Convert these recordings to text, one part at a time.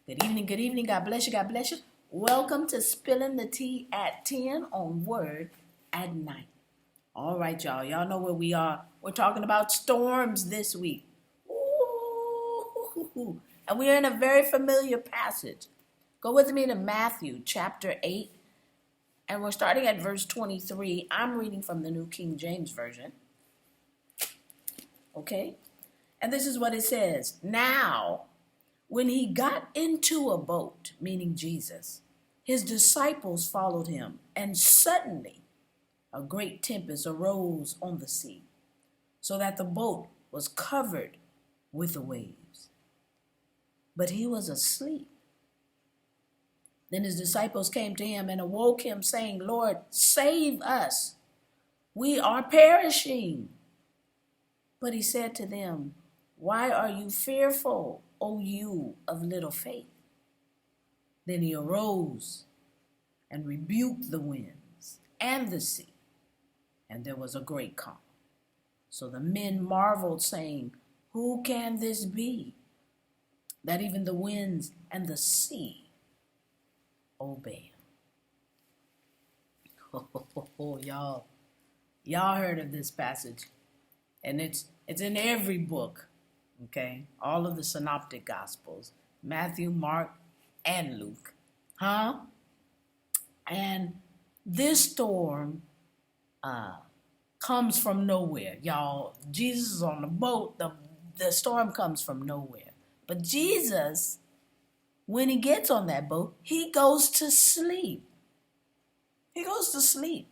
Good evening, good evening. God bless you, God bless you. Welcome to Spilling the Tea at 10 on Word at Night. All right, y'all. Y'all know where we are. We're talking about storms this week. Ooh. And we are in a very familiar passage. Go with me to Matthew chapter 8. And we're starting at verse 23. I'm reading from the New King James Version. Okay? And this is what it says. Now, when he got into a boat, meaning Jesus, his disciples followed him, and suddenly a great tempest arose on the sea, so that the boat was covered with the waves. But he was asleep. Then his disciples came to him and awoke him, saying, Lord, save us. We are perishing. But he said to them, why are you fearful, O you of little faith? Then he arose and rebuked the winds and the sea, and there was a great calm. So the men marveled, saying, who can this be, that even the winds and the sea obey him? Y'all heard of this passage, and it's in every book. Okay, all of the synoptic gospels, Matthew, Mark, and Luke. And this storm comes from nowhere. Y'all, Jesus is on the boat. The storm comes from nowhere. But Jesus, when he gets on that boat, he goes to sleep. He goes to sleep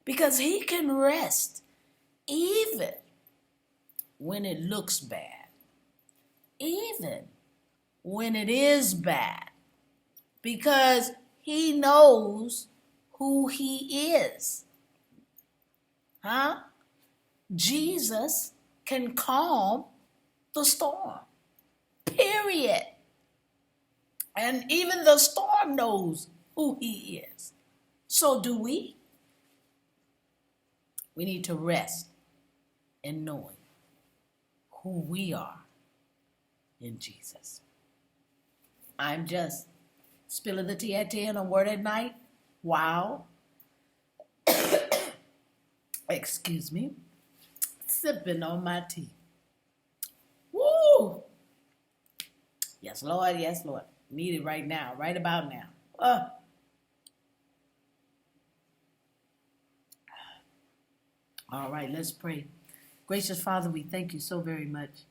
because he can rest even when it looks bad. Even when it is bad, because he knows who he is. Jesus can calm the storm, period. And even the storm knows who he is. So do we. We need to rest in knowing who we are in Jesus. I'm just spilling the tea at 10 on Word at Night. Wow. Excuse me. Sipping on my tea. Woo! Yes, Lord. Yes, Lord. Need it right now. Right about now. All right, let's pray. Gracious Father, we thank you so very much.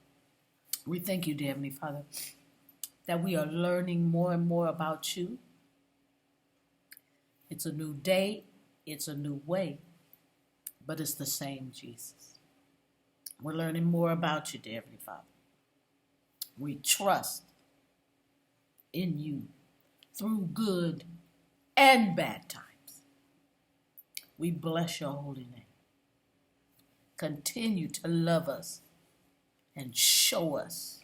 We thank you, dear Heavenly Father, that we are learning more and more about you. It's a new day. It's a new way. But it's the same Jesus. We're learning more about you, dear Heavenly Father. We trust in you through good and bad times. We bless your holy name. Continue to love us and show us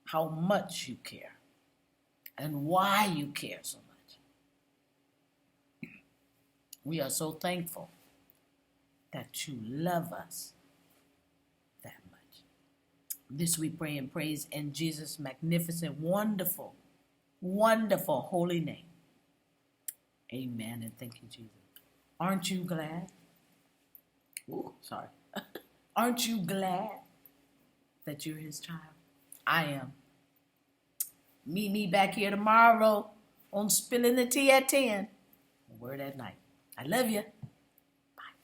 how much you care and why you care so much. We are so thankful that you love us that much. This we pray and praise in Jesus' magnificent, wonderful, wonderful holy name. Amen, and thank you, Jesus. Aren't you glad? Aren't you glad that you're his child? I am. Meet me back here tomorrow on Spilling the Tea at 10. Word at Night. I love you. Bye.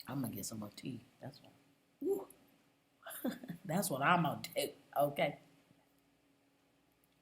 I'm going to get some more tea. That's what I'm going to do. Okay.